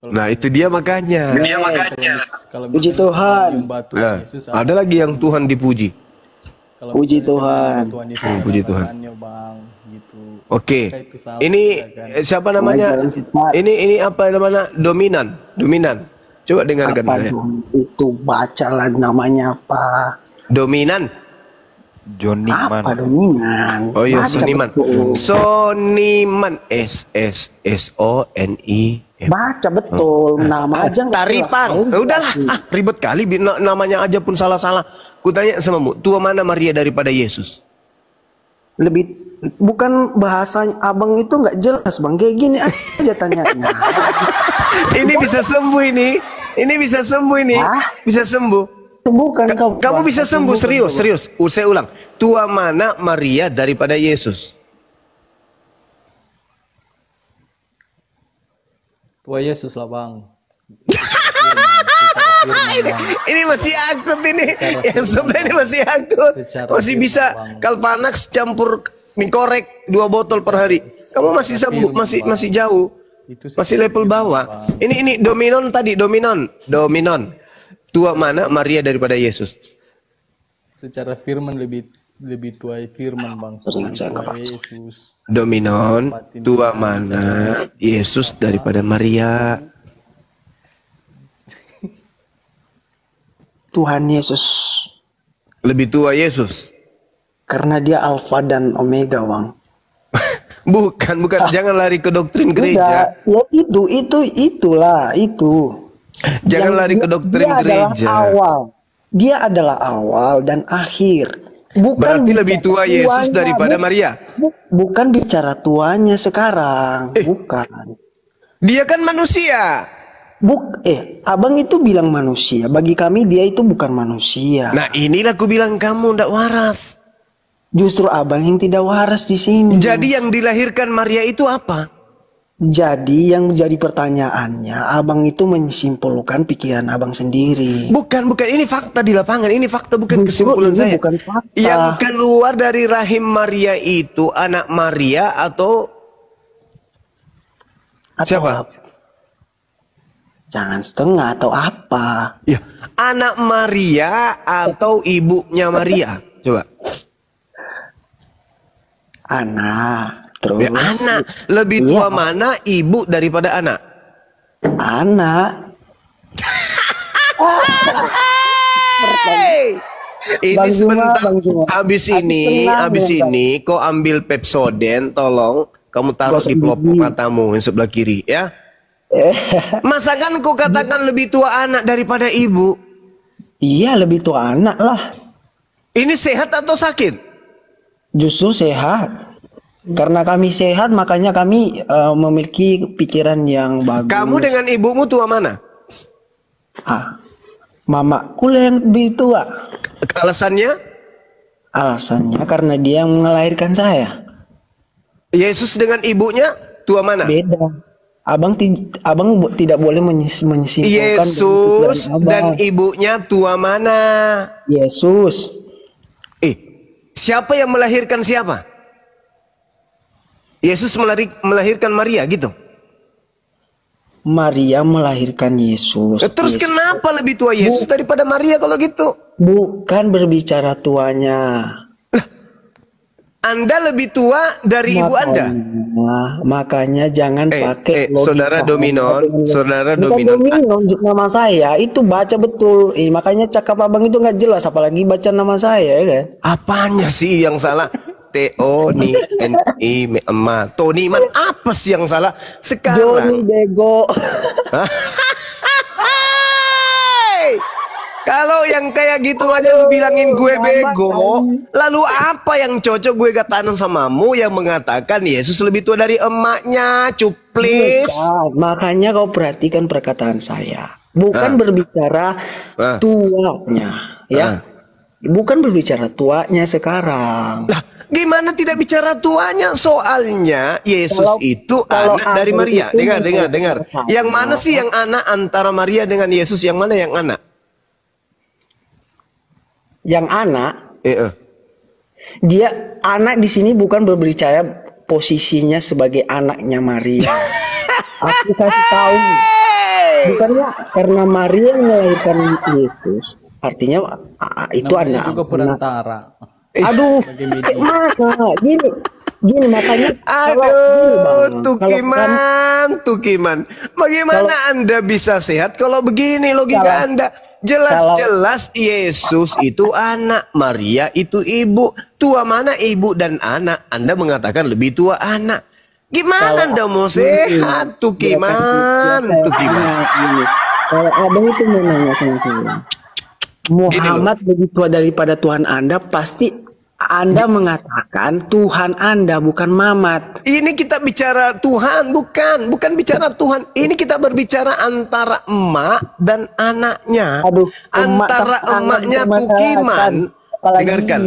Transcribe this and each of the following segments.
Nah, itu dia makanya. Kalau Puji misalnya Tuhan. Batu Nah, Yesus, ada lagi yang Tuhan dipuji. kalau Puji misalnya Tuhan. Tuhan Yesus Puji ada Tuhan. badannya, Bang, gitu. Oke. Apakah itu salah Ini ya kan? siapa namanya? Jalan sesat. Ini apa namanya? Dominan. Coba dengarkan Apa saya. dong itu, baca lagi namanya apa? Dominan. Joniman. Apa dominan? Oh iya, Baca Soniman. betul. Soniman. SSSONI. Baca betul, nama aja nggak Taripang. jelas. Udahlah, ribet kali namanya aja pun salah-salah. Kutanya samamu, tua mana Maria daripada Yesus? Lebih bukan bahasa abang itu nggak jelas bang, kayak gini aja tanyanya. Ini bisa sembuh ini. Ini bisa sembuh ini. Hah? Bisa sembuh. Bukan Kamu bisa sembuh, serius. Saya ulang. Tua mana Maria daripada Yesus? Tua Yesus lah, Bang. Ini masih akut ini. Yang sebelah ini masih akut. Masih bisa Kalpanax campur mie korek 2 botol per hari. Kamu masih sembuh, masih jauh. Masih level bawah. Ini dominon tadi, dominon. Tua mana Maria daripada Yesus? Secara firman lebih tua firman, Bang. Tua Yesus. Dominon, tua mana Yesus daripada Maria? Tuhan Yesus. Lebih tua Yesus. Karena dia Alfa dan Omega, bang. Bukan. Jangan lari ke doktrin gereja. Ya itulah. Jangan lari ke doktrin gereja. Dia adalah awal dan akhir. Berarti lebih tua Yesus daripada Maria. Bukan bicara tuanya sekarang. Bukan. Dia kan manusia. Abang itu bilang manusia. Bagi kami dia itu bukan manusia. Nah, inilah aku bilang kamu ndak waras. Justru abang yang tidak waras di sini. Jadi yang dilahirkan Maria itu apa? Jadi yang menjadi pertanyaannya, abang itu menyimpulkan pikiran abang sendiri. Bukan. Ini fakta di lapangan. Ini fakta, bukan kesimpulan saya. Bukan fakta. Yang keluar dari rahim Maria itu anak Maria atau siapa? Jangan setengah atau apa? Ya, anak Maria atau ibunya Maria? Coba. Anak. Terus. Ya, anak. Lebih tua mana ibu daripada anak? Anak. Ini sebentar. Habis ini kau ambil Pepsodent, tolong kamu taruh di pelopor matamu yang sebelah kiri, ya. Masa kan kau katakan lebih tua anak daripada ibu? Iya, lebih tua anak lah. Ini sehat atau sakit? Justru sehat. Karena kami sehat, makanya kami memiliki pikiran yang bagus. Kamu dengan ibumu tua mana? Mamaku lah yang lebih tua. Alasannya? Alasannya karena dia yang melahirkan saya. Yesus dengan ibunya tua mana? Beda. Abang tidak boleh menyimpulkan. Yesus dan ibunya tua mana? Yesus. Siapa yang melahirkan siapa? Yesus melahirkan Maria gitu. Maria melahirkan Yesus. Terus kenapa lebih tua Yesus daripada Maria kalau gitu? Bukan berbicara tuanya. Anda lebih tua dari ibu Anda. Makanya jangan pakai saudara Dominon. Nama saya itu baca betul. Makanya cakap abang itu nggak jelas, apalagi baca nama saya, kan? Apanya sih yang salah? Tony man, apa sih yang salah sekarang? Joni bego. Kalau yang kayak gitu aja lu bilangin gue bego, lalu apa yang cocok gue katakan samamu yang mengatakan Yesus lebih tua dari emaknya, cuplis? Makanya kau perhatikan perkataan saya. Bukan berbicara tuanya, ya. Bukan berbicara tuanya sekarang. Lah, gimana tidak bicara tuanya? Soalnya Yesus itu anak dari Maria. Dengar. Yang mana sih yang anak antara Maria dengan Yesus? Yang mana yang anak? Yang anak? Dia anak di sini bukan berbicara posisinya sebagai anaknya Maria. Aku kasih tahu. bukannya karena Maria yang melahirkan Yesus, artinya itu Namanya anak. juga perantara. Aduh, mana? Gini makanya Aduh, Bang, Tukiman. Bagaimana Anda bisa sehat kalau begini logika Anda? Jelas-jelas Yesus itu anak, Maria itu ibu. Tua mana ibu dan anak? Anda mengatakan lebih tua anak. Gimana Anda mau sehat, Tukiman? Kalau abang itu mau nanya sama saya, Muhammad lebih tua daripada Tuhan Anda, pasti Anda mengatakan Tuhan Anda bukan Mamat. Ini kita bicara Tuhan, bukan bicara Tuhan. Ini kita berbicara antara emak dan anaknya. Aduh, antara emaknya Tukiman. Dengarkan.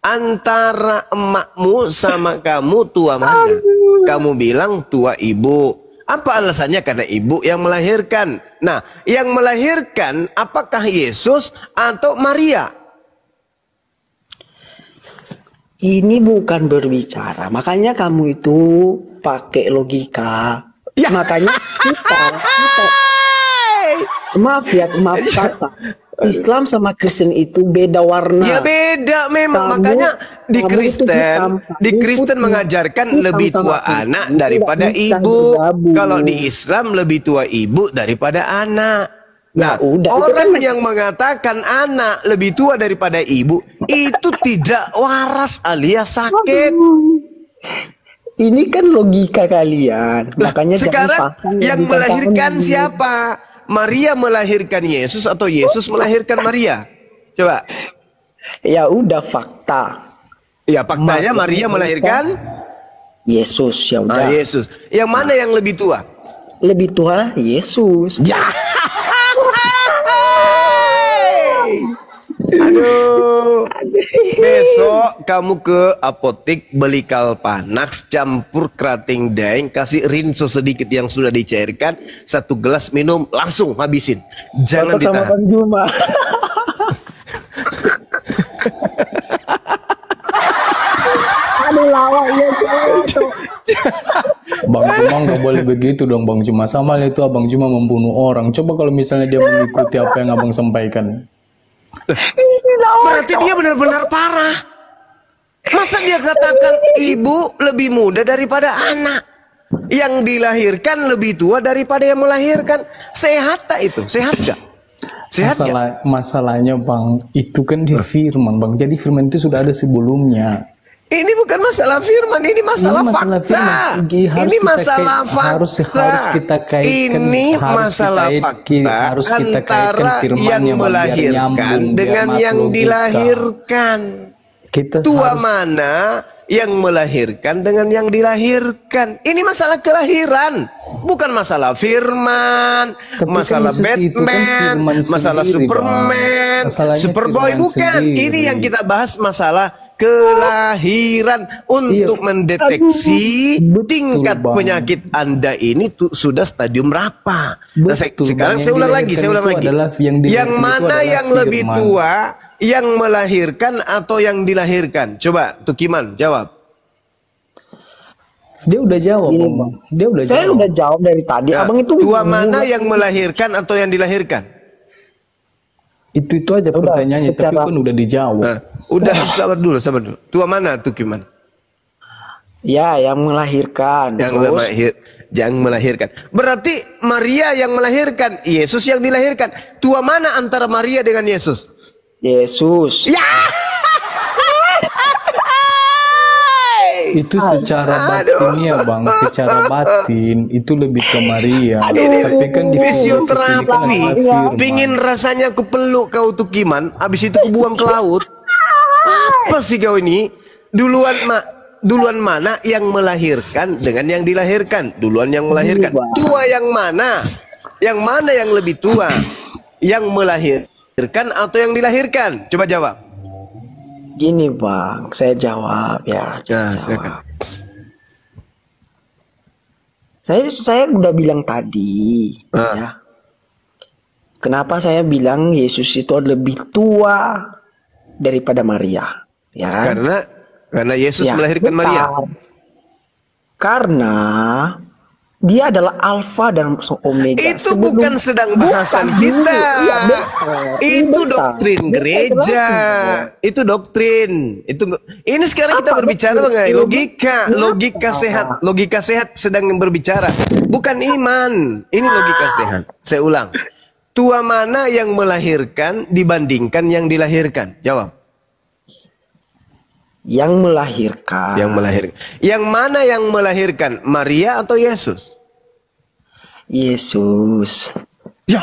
Antara emakmu sama kamu tua mana? Kamu bilang tua ibu. Apa alasannya? Karena ibu yang melahirkan. Nah, yang melahirkan apakah Yesus atau Maria? Ini bukan berbicara, makanya kamu itu pakai logika. Ya. Makanya kita maaf kata. Islam sama Kristen itu beda warna. Ya beda memang, makanya di Kristen mengajarkan lebih tua anak daripada ibu. Kalau di Islam lebih tua ibu daripada anak. Nah, orang yang mengatakan anak lebih tua daripada ibu itu tidak waras alias sakit. Ini kan logika kalian. Makanya sekarang yang melahirkan siapa? Maria melahirkan Yesus atau Yesus melahirkan Maria? Coba. Ya udah fakta. Ya faktanya Maria melahirkan Yesus, ya udah. Yesus. Yang mana yang lebih tua? Lebih tua Yesus. Ya. Aduh. Besok kamu ke apotek beli Kalpanax campur kerating daeng, kasih rinso sedikit yang sudah dicairkan, 1 gelas minum langsung habisin. Jangan ditahan. Bang Juma. Aduh lawaknya tuh. Bang Juma nggak boleh begitu dong Bang Juma. Sama itu Abang Juma membunuh orang. Coba kalau misalnya dia mengikuti apa yang Abang sampaikan. Berarti dia benar-benar parah. Masa dia katakan ibu lebih muda daripada anak? Yang dilahirkan lebih tua daripada yang melahirkan. Sehat tak itu? Sehat gak? Sehat Masalahnya Bang, itu kan dia firman Bang. Jadi firman itu sudah ada sebelumnya. Ini bukan masalah firman, ini masalah fakta. Ini masalah fakta. Harus kita kaitkan. Ini masalah fakta antara yang melahirkan dengan yang dilahirkan. Tua mana yang melahirkan dengan yang dilahirkan? Ini masalah kelahiran, bukan masalah firman, masalah Batman, masalah Superman, Superboy, bukan. Ini yang kita bahas masalah kelahiran untuk mendeteksi tingkat penyakit Anda ini sudah stadium berapa. Nah, sekarang saya ulang lagi. Yang mana yang lebih tua, yang melahirkan atau yang dilahirkan? Coba Tukiman jawab. Dia udah jawab, Bang. Dia udah Saya udah jawab dari tadi. Nah, Abang itu tua mana yang melahirkan atau yang dilahirkan? Itu aja pertanyaannya, tapi kan udah dijawab. Nah, udah sabar dulu. Tua mana Tukiman? Ya, yang melahirkan. Yang melahirkan. Berarti Maria yang melahirkan, Yesus yang dilahirkan. Tua mana antara Maria dengan Yesus? Yesus. Ya. Itu secara batinnya Bang, secara batin itu lebih ke Maria. Tapi kan di fisioterapi, pingin rasanya aku peluk kau Tukiman, habis itu aku buang ke laut. Apa sih kau ini? Duluan mana yang melahirkan dengan yang dilahirkan? Duluan yang melahirkan. Tua yang mana? Yang mana yang lebih tua? Yang melahirkan atau yang dilahirkan? Coba jawab. Gini Bang, saya jawab ya. Saya udah bilang tadi, ya. Kenapa saya bilang Yesus itu lebih tua daripada Maria? Ya kan? Karena Yesus melahirkan Maria. Karena Dia adalah alfa dan omega. Itu bukan sedang bahasan kita. Iya, Itu doktrin gereja. Itu doktrin. Ini sekarang kita berbicara mengenai logika sehat. Logika sehat sedang berbicara, bukan iman. Ini logika sehat. Saya ulang. Tua mana yang melahirkan dibandingkan yang dilahirkan? Jawab. Yang melahirkan. Yang mana yang melahirkan? Maria atau Yesus? Yesus. Ya.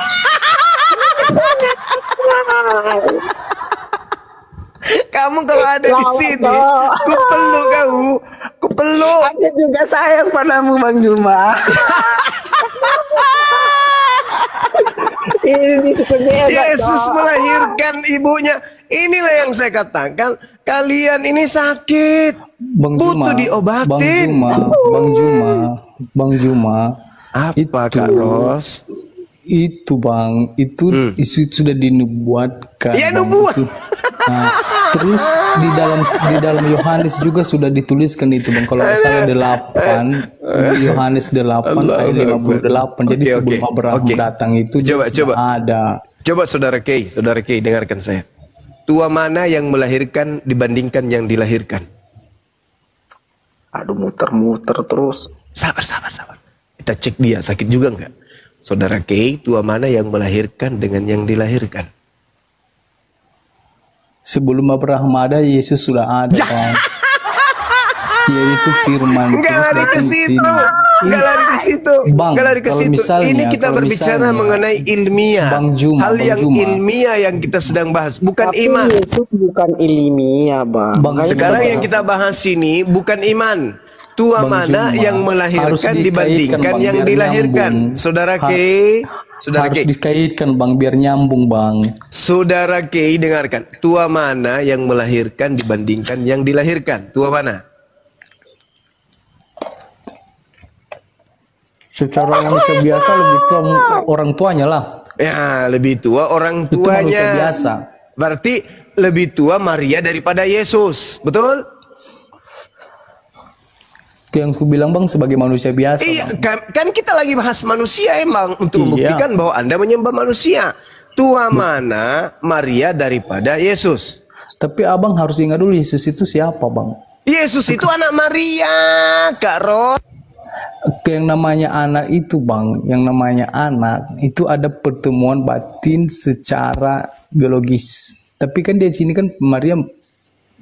Kamu kalau ada di sini, ku peluk kamu, ku peluk. Aku juga sayang padamu, Bang Juma. Ini sepertinya Yesus melahirkan ibunya. Inilah yang saya katakan, kalian ini sakit, butuh diobatin. Bang Juma. Apa Kak Ros? Itu Bang, itu sudah dinubuatkan. Ya nubuat. Nah, terus di dalam Yohanes juga sudah dituliskan itu Bang. Kalau saya 8 Yohanes 8 ayat 58. Jadi sebelum Abraham datang itu coba ada. Coba saudara Kay dengarkan saya. Tua mana yang melahirkan dibandingkan yang dilahirkan? Aduh, muter-muter terus. Sabar. Kita cek dia sakit juga enggak? Saudara Kay, tua mana yang melahirkan dengan yang dilahirkan? Sebelum Abraham ada, Yesus sudah ada. Kan? Yaitu firman. Enggak lari ke situ. Ini kita berbicara mengenai ilmiah. Hal yang ilmiah yang kita sedang bahas, bukan iman. Yesus bukan ilmiah, Bang. Sekarang yang kita bahas ini bukan iman. Tua mana yang melahirkan dibandingkan yang dilahirkan? Saudara Kay, harus dikaitkan Bang biar nyambung Bang. Saudara Kay, dengarkan. Tua mana yang melahirkan dibandingkan yang dilahirkan? Tua mana? Secara manusia biasa lebih tua orang tuanya lah. Ya, lebih tua orang tuanya. Itu manusia biasa. Berarti lebih tua Maria daripada Yesus, betul? Yang aku bilang Bang sebagai manusia biasa. Iya, kan kita lagi bahas manusia emang untuk membuktikan bahwa Anda menyembah manusia. Tua mana Maria daripada Yesus? Tapi Abang harus ingat dulu Yesus itu siapa Bang? Yesus itu anak Maria, Kak Ros. Yang namanya anak itu Bang, yang namanya anak itu ada pertemuan batin secara biologis. Tapi kan di sini kan Maria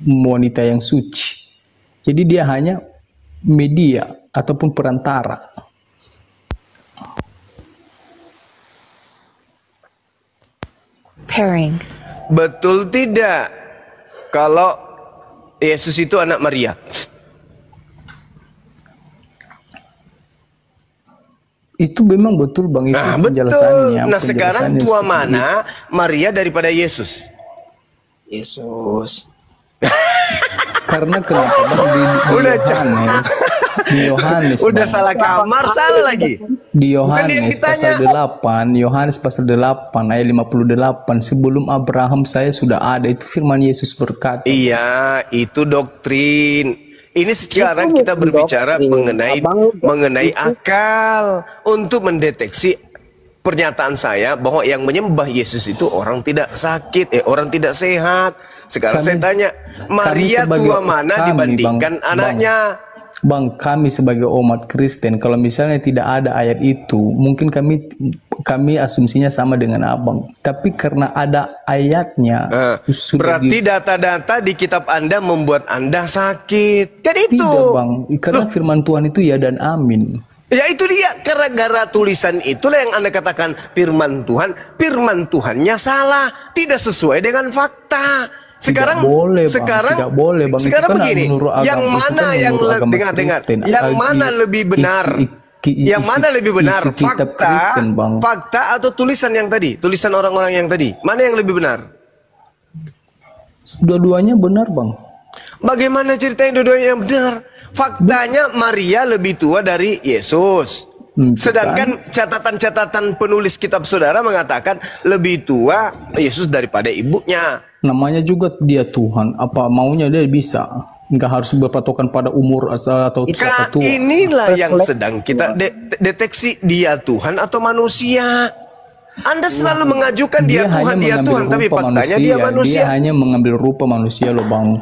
wanita yang suci. Jadi dia hanya media ataupun perantara. Pairing. Betul tidak? Kalau Yesus itu anak Maria. Itu memang betul Bang, itu Betul. penjelasannya. Nah sekarang tua mana Maria daripada Yesus? Yesus. Karena kenapa Bang di Yohanes udah Bang. salah kamar, salah lagi. Di Yohanes pasal 8, Yohanes pasal 8 ayat 58, sebelum Abraham saya sudah ada, itu firman Yesus berkata. Iya, itu doktrin. Ini sekarang kita berbicara mengenai akal untuk mendeteksi pernyataan saya bahwa yang menyembah Yesus itu orang tidak sakit, orang tidak sehat. Sekarang saya tanya, Maria tua mana dibandingkan anaknya? Bang, kami sebagai umat Kristen, kalau misalnya tidak ada ayat itu, mungkin kami asumsinya sama dengan Abang. Tapi karena ada ayatnya, berarti data-data di kitab Anda membuat Anda sakit. Kan itu. Tidak Bang, karena firman Tuhan itu ya dan amin. Ya itu dia, gara-gara tulisan itulah yang Anda katakan firman Tuhannya salah, tidak sesuai dengan fakta. Sekarang tidak boleh Bang. Sekarang kan begini, yang mana yang dengar, yang mana lebih benar? Yang mana lebih benar? Fakta atau tulisan yang tadi? Tulisan orang-orang yang tadi. Mana yang lebih benar? Dua-duanya benar Bang. Bagaimana ceritanya dua-duanya yang benar? Faktanya Maria lebih tua dari Yesus. Sedangkan catatan-catatan penulis kitab saudara mengatakan lebih tua Yesus daripada ibunya. Namanya juga dia Tuhan, apa maunya dia bisa. nggak harus berpatokan pada umur atau siapa tua. Inilah yang sedang kita deteksi, dia Tuhan atau manusia. Anda selalu mengajukan dia Tuhan, dia Tuhan, tapi faktanya dia manusia. Dia hanya mengambil rupa manusia loh Bang.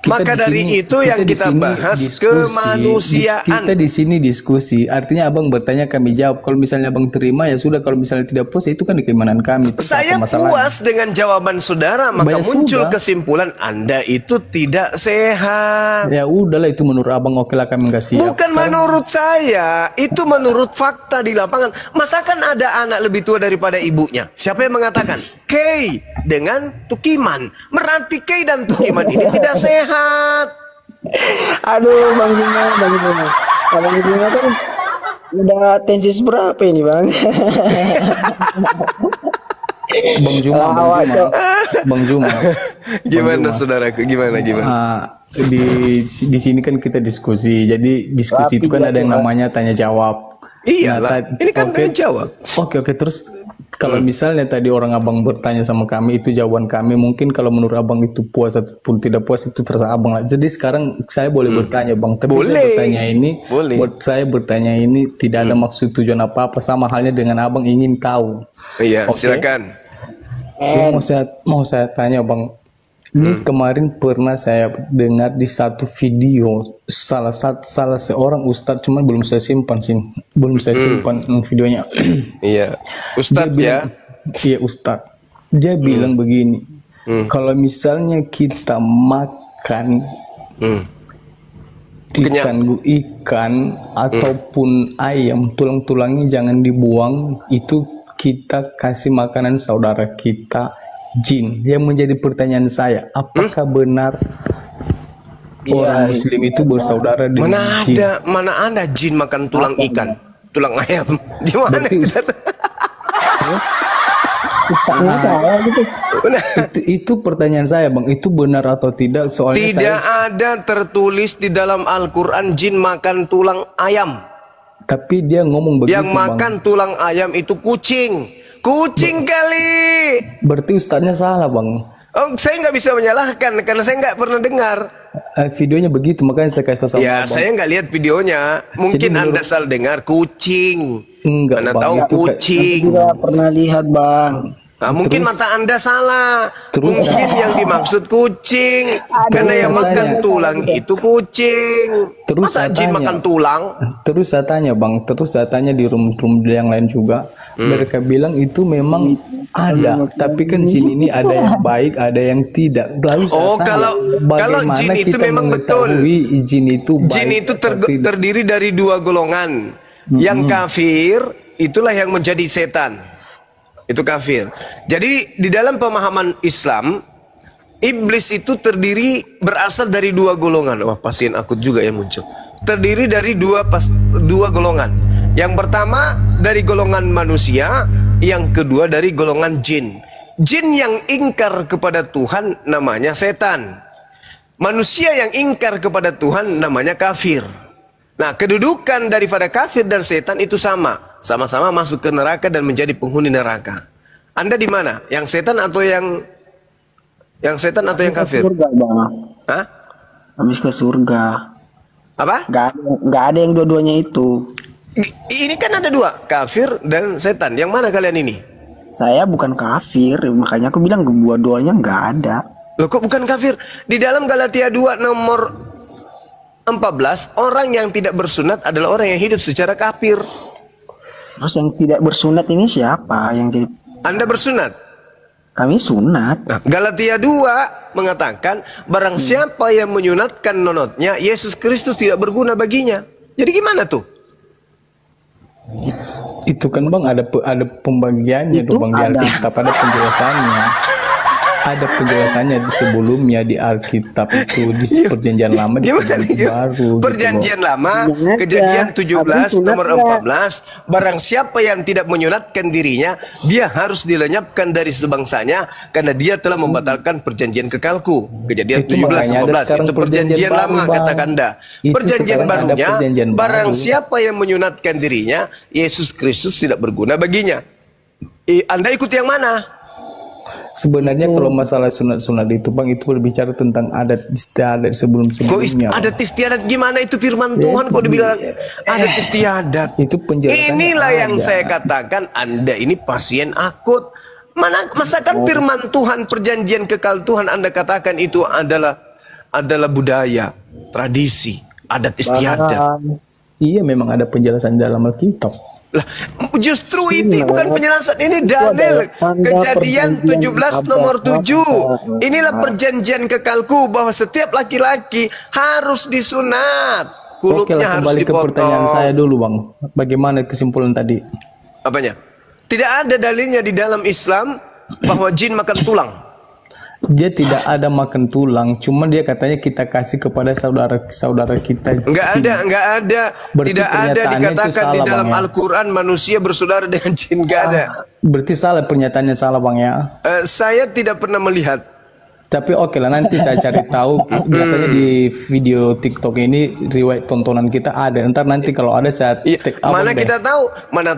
Maka dari itu yang kita bahas kemanusiaan. Kita di sini diskusi, artinya abang bertanya kami jawab. Kalau misalnya abang terima ya sudah, kalau misalnya tidak puas itu kan di keimanan kami. Saya puas dengan jawaban saudara, maka muncul kesimpulan Anda itu tidak sehat. Ya udahlah, itu menurut abang, oke lah kami nggak siap. Bukan menurut saya, itu menurut fakta di lapangan. Masakan ada anak lebih tua daripada ibunya? Siapa yang mengatakan? Kay dengan Tukiman. Berarti Kay dan Tukiman ini tidak sehat. Aduh, Bang Juma. Kalau Bang Juma kan udah tensi berapa ini, Bang? Bang Juma. Gimana saudaraku? Gimana? Di sini kan kita diskusi. Jadi diskusi itu kan ada yang namanya tanya jawab. Iya lah. Ini kan tanya jawab. Oke. Terus kalau misalnya tadi orang abang bertanya sama kami, itu jawaban kami. Mungkin kalau menurut abang itu puas ataupun tidak puas itu terserah abang lah. Jadi sekarang saya boleh bertanya Bang. Tapi saya bertanya ini tidak ada maksud tujuan apa-apa. Sama halnya dengan abang ingin tahu. Iya, silakan. Mau saya tanya Bang. Ini kemarin pernah saya dengar di satu video salah seorang ustadz, cuman belum saya simpan videonya. Iya, ustadz ya. Iya ustadz. Dia bilang begini, kalau misalnya kita makan ikan ataupun ayam, tulang-tulangnya jangan dibuang, itu kita kasih makanan saudara kita jin. Yang menjadi pertanyaan saya, apakah benar orang Muslim itu bersaudara dengan jin? Mana ada jin makan tulang ikan, tulang ayam? Di mana? Itu pertanyaan saya Bang, itu benar atau tidak? Soalnya tidak ada tertulis di dalam Al-Quran jin makan tulang ayam. Tapi dia ngomong begitu. Yang makan tulang ayam itu kucing. Kucing kali. Berarti ustadznya salah Bang. Oh, saya nggak bisa menyalahkan karena saya nggak pernah dengar. Videonya begitu, makanya saya kasih tahu sama ya, Bang. Saya nggak lihat videonya. Mungkin Anda salah dengar kucing. Enggak, Anda Bang, tahu kucing. Tidak pernah lihat Bang. Nah, mungkin mata Anda salah. Mungkin yang dimaksud kucing. Karena yang makan tulang itu kucing. Masa jin makan tulang? Terus saya tanya Bang, di room yang lain juga. Mereka bilang itu memang ada. Tapi kan jin ini ada yang baik, ada yang tidak. Lalu saya tanya, kalau jin itu memang betul. Jin itu baik, jin itu terdiri dari dua golongan. Yang kafir, itulah yang menjadi setan. Itu kafir. Jadi di dalam pemahaman Islam, iblis itu berasal dari dua golongan. Wah, pasien akut juga yang muncul. Terdiri dari dua golongan. Yang pertama dari golongan manusia, yang kedua dari golongan jin. Jin yang ingkar kepada Tuhan namanya setan. Manusia yang ingkar kepada Tuhan namanya kafir. Nah, kedudukan daripada kafir dan setan itu sama. Sama-sama masuk ke neraka dan menjadi penghuni neraka. Anda di mana? Yang setan atau yang setan atau yang kafir? Surga, Bang. Hah? Kami ke surga. Apa? Gak ada yang dua-duanya itu. Ini kan ada dua, kafir dan setan. Yang mana kalian ini? Saya bukan kafir, makanya aku bilang dua-duanya nggak ada. Loh, kok bukan kafir? Di dalam Galatia 2 nomor 14, orang yang tidak bersunat adalah orang yang hidup secara kafir. Terus yang tidak bersunat ini siapa yang jadi? Anda bersunat? Kami sunat. Nah, Galatia 2 mengatakan barang siapa yang menyunatkan nonotnya, Yesus Kristus tidak berguna baginya. Jadi gimana tuh? Itu kan Bang ada pembagiannya tuh Bang, di Alkitab ada penjelasannya. Ada penjelasannya di sebelumnya di Alkitab itu di Perjanjian Lama, di Perjanjian Baru. Perjanjian Lama, Kejadian 17 nomor 14, barang siapa yang tidak menyunatkan dirinya, dia harus dilenyapkan dari sebangsanya karena dia telah membatalkan perjanjian kekalku. Kejadian 17 15 itu Perjanjian Lama kata Anda. Perjanjian barunya, barang siapa yang menyunatkan dirinya, Yesus Kristus tidak berguna baginya. Anda ikut yang mana? Sebenarnya kalau masalah sunat-sunat itu Bang, itu berbicara tentang adat istiadat Kok sebelum-sebelumnya. adat istiadat gimana itu firman Tuhan kok dibilang adat istiadat? Itu penjelasannya Inilah yang ada. saya katakan, Anda ini pasien akut. Masakan firman Tuhan, perjanjian kekal Tuhan Anda katakan itu adalah budaya, tradisi, adat istiadat. Iya, memang ada penjelasan dalam Alkitab. Lah, justru itu bukan penjelasan, ini dalil. Kejadian 17 nomor 7. Inilah perjanjian kekalku bahwa setiap laki-laki harus disunat. Oke Kulupnya lah, harus kembali ke dipotong. pertanyaan saya dulu Bang. Bagaimana kesimpulan tadi? Apanya? Tidak ada dalilnya di dalam Islam bahwa jin makan tulang. Dia tidak ada makan tulang, cuma dia katanya kita kasih kepada saudara-saudara kita. Enggak ada. Berarti Tidak ada pernyataannya itu dikatakan di salah, dalam Bang, ya? Al-Quran manusia bersaudara dengan jin. Enggak ada. Berarti salah pernyataannya, salah Bang ya. Saya tidak pernah melihat. Tapi oke lah, nanti saya cari tahu. Biasanya di video TikTok ini riwayat tontonan kita ada. Ntar nanti kalau ada saya Iya, take up mana deh. kita tahu, mana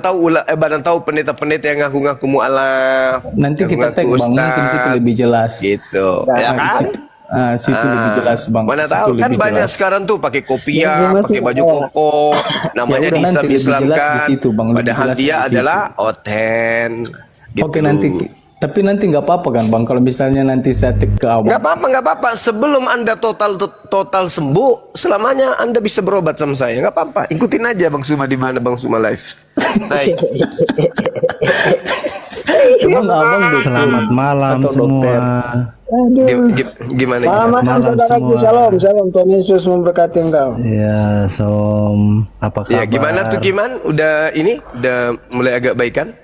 tahu pendeta-pendeta yang ngaku-ngaku mualaf. Nanti kita tag Bang, mungkin situ lebih jelas. Gitu, ya kan? Situ lebih jelas Bang. Mana Situ tahu kan lebih banyak jelas. sekarang tuh pakai kopiah, pakai baju koko, namanya Ya udah, di nanti lebih jelas Islam-Islamkan. di situ, Bang. Lebih Padahal jelas dia di situ. adalah oten. Gitu. Oke nanti, tapi nanti nggak apa-apa kan Bang, kalau misalnya nanti saya tag ke Abang. Nggak apa-apa. Sebelum Anda total sembuh, selamanya Anda bisa berobat sama saya. Nggak apa-apa. Ikutin aja Bang Suma di mana Bang Suma live. Baik. Emang Abang dokter Selamat malam atau dokter? semua. Gimana? Selamat malam malam saudaraku, semua. salam Tuhan Yesus memberkati engkau. Ya, Som, apa kabar? Ya gimana tuh Giman? Udah mulai agak baikan?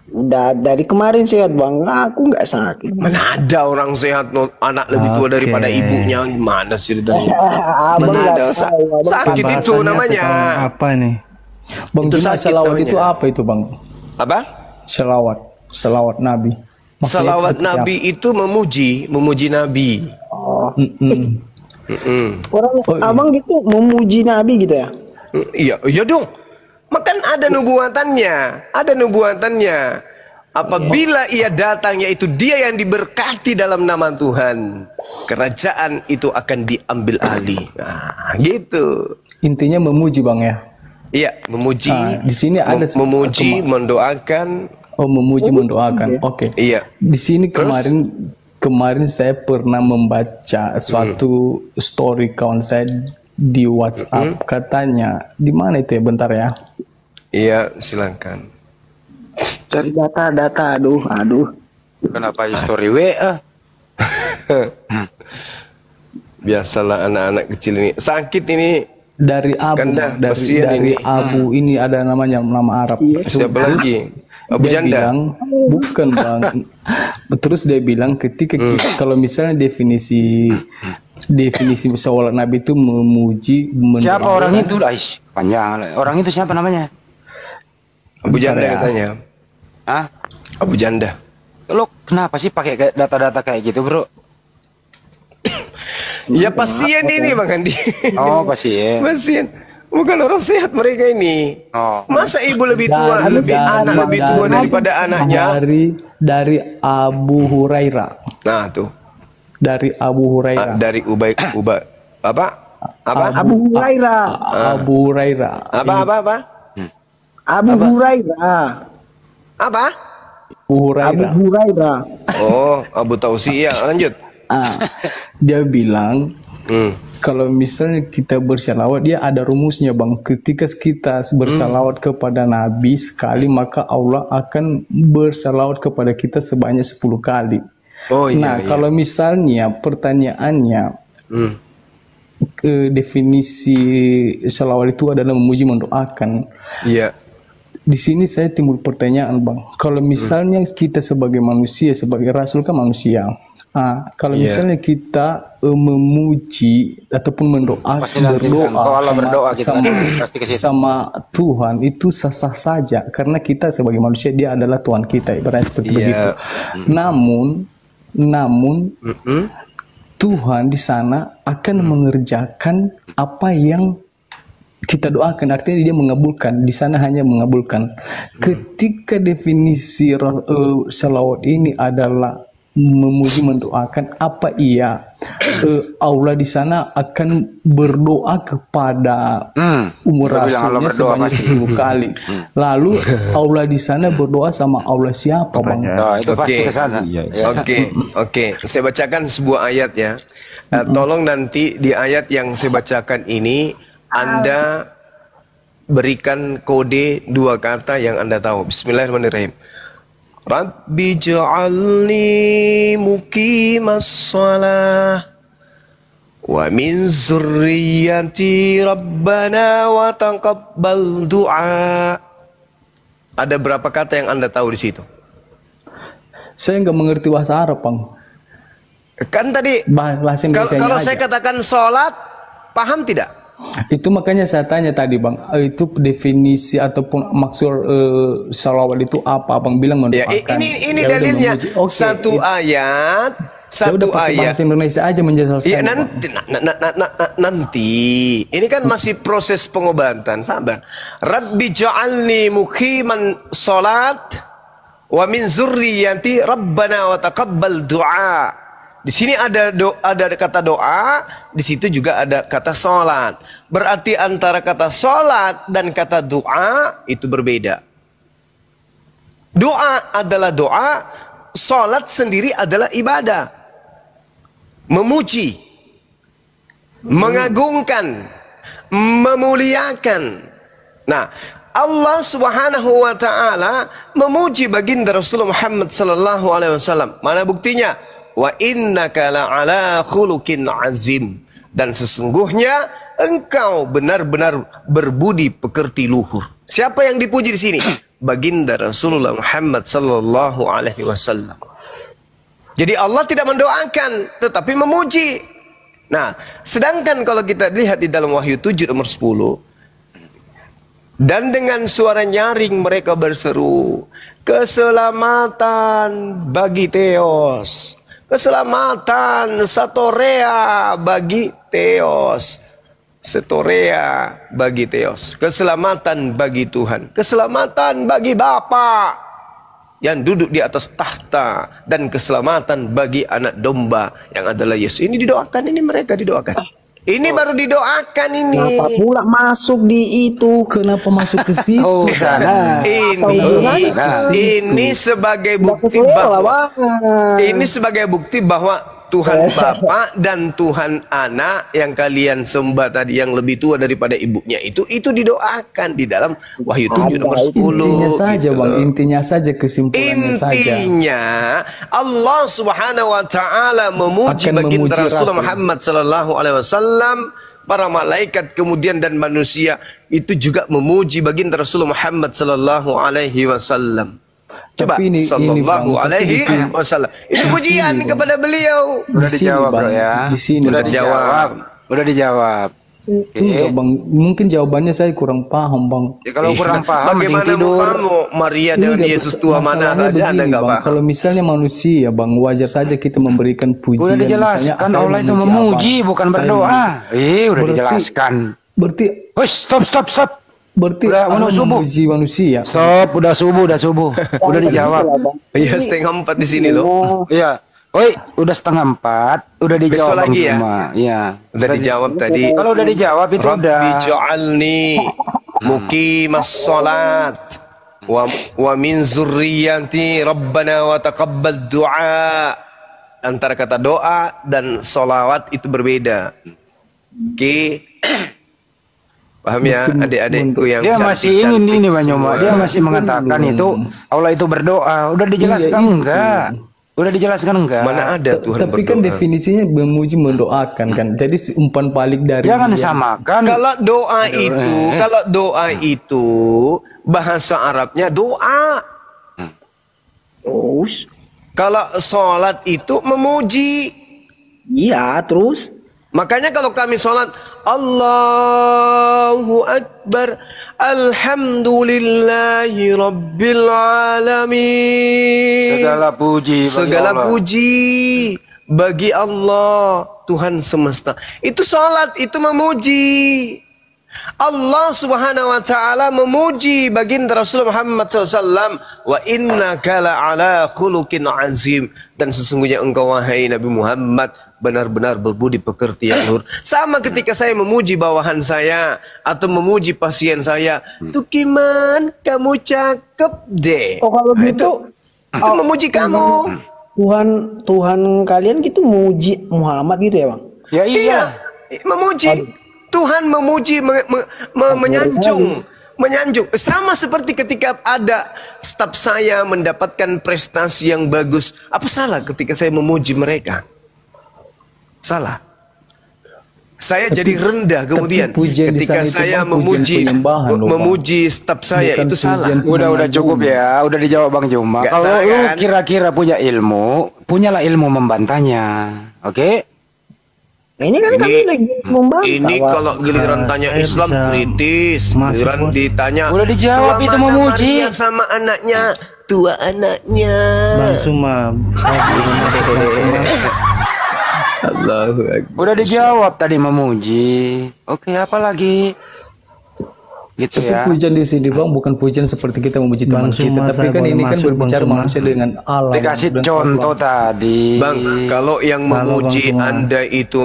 Udah dari kemarin sehat bang, aku nggak sakit. Mana ada orang sehat anak lebih tua Oke. daripada ibunya? Gimana ceritanya? Abang Mana nggak ada tahu, abang. sakit itu Pembahasannya namanya. tentang apa ini? Bang, Itu gimana sakit selawat namanya. itu apa itu Bang? Apa? Selawat Nabi. Maksudnya Salawat seperti Nabi itu memuji Nabi. apa? Mm-mm. Mm-mm. Orang Oh, iya. abang gitu memuji Nabi gitu ya? Iya dong. Makan ada nubuatannya. Apabila ia datang, yaitu dia yang diberkati dalam nama Tuhan, kerajaan itu akan diambil alih. Nah, gitu. Intinya memuji Bang ya. Iya, memuji. Di sini ada memuji, mendoakan. Oh, memuji mendoakan. Oke. Iya. Di sini Terus? kemarin saya pernah membaca suatu story kawan saya di WhatsApp, katanya di mana itu ya, bentar ya. Iya, silakan. Cari data, aduh. Kenapa story WA? Biasalah anak-anak kecil ini sakit ini. Dari Abu, Kan dah, dari kasihan ini. Abu ini ada nama Arab. Siapa lagi? Abu Dia Janda. bilang, bukan Bang. Terus dia bilang ketika kalau misalnya definisi sholat Nabi itu memuji, Siapa mendoakan. orang itu? Aish, panjang. Orang itu siapa namanya? Abu Janda ya. katanya. Hah? Abu Janda. Lo kenapa sih pakai kayak data-data kayak gitu, Bro? Ya pasien ini Bang Andi. Oh, pasien. Pasien. Bukan orang sehat mereka ini. Oh. Masa ibu lebih tua, anak lebih tua daripada anaknya? Dari Abu Hurairah. Nah tuh. Dari Abu Hurairah. Dari Ubay apa? Abu Hurairah. Abu Hurairah. Apa? Abu Hurairah. Apa? Abu Hurairah. Abu Hurairah. Oh, Abu Tausi ya, lanjut. Dia bilang Hmm. kalau misalnya kita bersalawat, dia ada rumusnya Bang. Ketika kita bersalawat kepada Nabi sekali, maka Allah akan bersalawat kepada kita sebanyak 10 kali. Oh iya. Nah, kalau misalnya pertanyaannya definisi salawat itu adalah memuji, mendoakan. Iya. Di sini saya timbul pertanyaan Bang. Kalau misalnya kita sebagai manusia, sebagai rasul kan manusia. Kalau Iya. misalnya kita memuji ataupun Pasti nanti kan, kalau Allah berdoa kita sama, pasti ke situ. sama Tuhan itu sah-sah saja, karena kita sebagai manusia, dia adalah Tuhan kita, ibaratnya seperti Iya. begitu. Namun Tuhan di sana akan mengerjakan apa yang kita doakan, artinya dia mengabulkan. Di sana hanya mengabulkan. Ketika definisi salawat ini adalah memuji, mendoakan, apa iya Allah di sana akan berdoa kepada umur rasulnya sebanyak 1000 kali. Lalu Allah di sana berdoa sama Allah siapa, Bang? Nah, itu pasti ke sana. Oke. Saya bacakan sebuah ayat ya. Tolong nanti di ayat yang saya bacakan ini Anda berikan kode 2 kata yang Anda tahu. Bismillahirrahmanirrahim. Rabbi ja'alni muqimas shalah wa min zurriyyati rabbana wa taqabbal du'a. Ada berapa kata yang Anda tahu di situ? Saya nggak mengerti bahasa Arab, Bang. Kan tadi Bahasa Indonesia kalau aja. saya katakan sholat, paham tidak? Itu makanya saya tanya tadi, Bang, itu definisi ataupun maksud salawat itu apa? Abang bilang Ya, mendoakan. ini Ya udah, dalilnya. memuji. Oke, Satu ayat, ya udah satu pakai ayat. bahasa Indonesia aja menjelaskan. Ya Bang. nanti ini kan masih proses pengobatan, sabar. Rabbi ja'alni muqiman salat wa min zurriyyati rabbana wa taqabbal du'a. Di sini ada kata doa, di situ juga ada kata salat. Berarti antara kata salat dan kata doa itu berbeda. Doa adalah doa, salat sendiri adalah ibadah. Memuji, mengagungkan, memuliakan. Nah, Allah Subhanahu wa taala memuji baginda Rasulullah Muhammad sallallahu alaihi wasallam. Mana buktinya? Wa innaka la'ala khuluqin azim. Dan sesungguhnya engkau benar-benar berbudi pekerti luhur. Siapa yang dipuji di sini? Baginda Rasulullah Muhammad sallallahu alaihi wasallam. Jadi Allah tidak mendoakan, tetapi memuji. Nah, sedangkan kalau kita lihat di dalam Wahyu 7 nomor 10, dan dengan suara nyaring mereka berseru, keselamatan bagi Theos, keselamatan Satorea bagi Theos, Setorea bagi Theos, keselamatan bagi Tuhan, keselamatan bagi Bapa yang duduk di atas tahta, dan keselamatan bagi anak domba yang adalah Yesus. Ini didoakan, ini mereka didoakan. Ini baru didoakan ini. Kenapa pula masuk di itu? Kenapa masuk ke situ? Oh, sana. Ini sebagai bukti bahwa Tuhan Bapa dan Tuhan Anak yang kalian sembah tadi, yang lebih tua daripada ibunya itu didoakan di dalam Wahyu 7 nomor 10. Intinya saja, gitu Bang, loh. intinya saja, kesimpulannya saja. Intinya Allah Subhanahu wa taala memuji Akan baginda memuji Rasulullah Rasul. Muhammad sallallahu alaihi wasallam, para malaikat kemudian dan manusia itu juga memuji baginda Rasulullah Muhammad sallallahu alaihi wasallam. Coba Tapi ini sallallahu Bang, alaihi tapi wasallam. Itu pujian Bang. kepada beliau. Udah Di sini, dijawab, Bang. Bro, ya. Di sini, Udah Bang. dijawab. Udah dijawab. Enggak, Bang. Mungkin jawabannya saya kurang paham, Bang. Ya, kalau kurang paham, mending Bagaimana mau tidur. kamu Maria dengan Enggak, Yesus tua mana masalahnya saja Anda begini, enggak Bang. paham? Kalau misalnya manusia, Bang, wajar saja kita memberikan pujian. Udah Misalnya, dijelaskan saya Allah itu memuji memuji, apa? bukan Saya berdoa. Udah Berarti- dijelaskan. Berarti Stop. berarti Udah, Allah mau subuh. memuji manusia. Stop, udah subuh. Udah dijawab. Iya, 3:30 di sini loh. Iya. Oi, udah 3:30, udah dijawab Besok lagi ya? semua. Iya. Udah dijawab tadi. Kalau udah dijawab itu Rabbi udah. ja'alni muqimas salat wa min zurriyyati rabbana wa taqabbal du'a. Antara kata doa dan solawat itu berbeda. Oke. Paham ya adik-adikku yang Dia masih cantik-cantik ini Bang semua. Nyoma. Dia masih mengatakan itu Allah itu berdoa. Udah dijelaskan Iya, itu. enggak? Udah dijelaskan enggak? Mana ada Tuhan Tapi kan berdoa? definisinya memuji, mendoakan kan. Jadi umpan balik dari Jangan dia. disamakan. Kalau doa itu bahasa Arabnya doa. Terus? Kalau sholat itu memuji. Iya, terus? Makanya kalau kami sholat, Allahu Akbar, Alhamdulillahi Rabbil Alamin. Segala Allah. puji bagi Allah, Tuhan semesta. Itu sholat, itu memuji. Allah Subhanahu wa taala memuji baginda Rasul Muhammad SAW, wa innaka la'ala khuluqin azim, dan sesungguhnya engkau wahai Nabi Muhammad benar-benar berbudi pekerti yang luhur. Sama ketika saya memuji bawahan saya atau memuji pasien saya, Tukiman kamu cakep deh. Oh kalau Nah, gitu itu memuji kamu. Tuhan kalian gitu muji Muhammad gitu ya bang? Ya iya. Iya, memuji. Tuhan memuji, menyanjung. Sama seperti ketika ada staf saya mendapatkan prestasi yang bagus. Apa salah ketika saya memuji mereka? Salah. Saya jadi rendah kemudian ketika saya memuji staf saya, itu salah. Udah cukup ya, udah dijawab Bang Juma. Nggak Kalau salah, lu kan? kira-kira punya ilmu, punyalah ilmu membantahnya. Oke? Nah, ini kan kami lagi membantah. Ini Bang. kalau giliran tanya Islam kritis, Masuk, giliran Bos. ditanya Udah dijawab tua itu mana memuji. Maria sama anaknya, tua anaknya. Bang Suma, Allahu Akbar. Udah dijawab tadi memuji. Oke, apa lagi? Gitu Tapi ya. pujian di sini bang bukan pujian seperti kita memuji Tuhan Bang kita, Suma, tapi saya kan boleh ini kan masuk, berbicara Bang Suma? manusia dengan alam. Dikasih dan contoh Allah. tadi. Bang, kalau yang memuji Bang Suma. Anda itu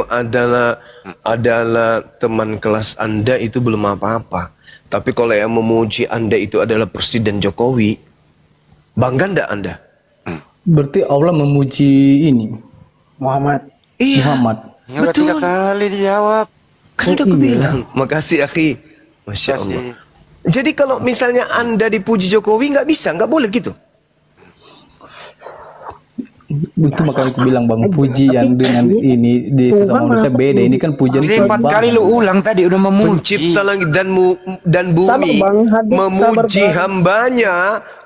adalah teman kelas Anda, itu belum apa-apa. Tapi kalau yang memuji Anda itu adalah Presiden Jokowi, bangga ndak Anda? Berarti Allah memuji ini Muhammad. Iya, Muhammad. Ya udah betul. 3 kali dijawab. Kan udah aku bilang. Makasih akhi. Masya Allah. Jadi kalau misalnya Anda dipuji Jokowi, nggak bisa, nggak boleh gitu. Itu makanya aku bilang bang, pujian dengan ini di sesama manusia beda. Ini kan pujian Jadi 4 kali lu ulang tadi udah memuji. Pencipta langit dan Sabar, bumi Bang. Hadis, memuji sabar, Bang. hambanya.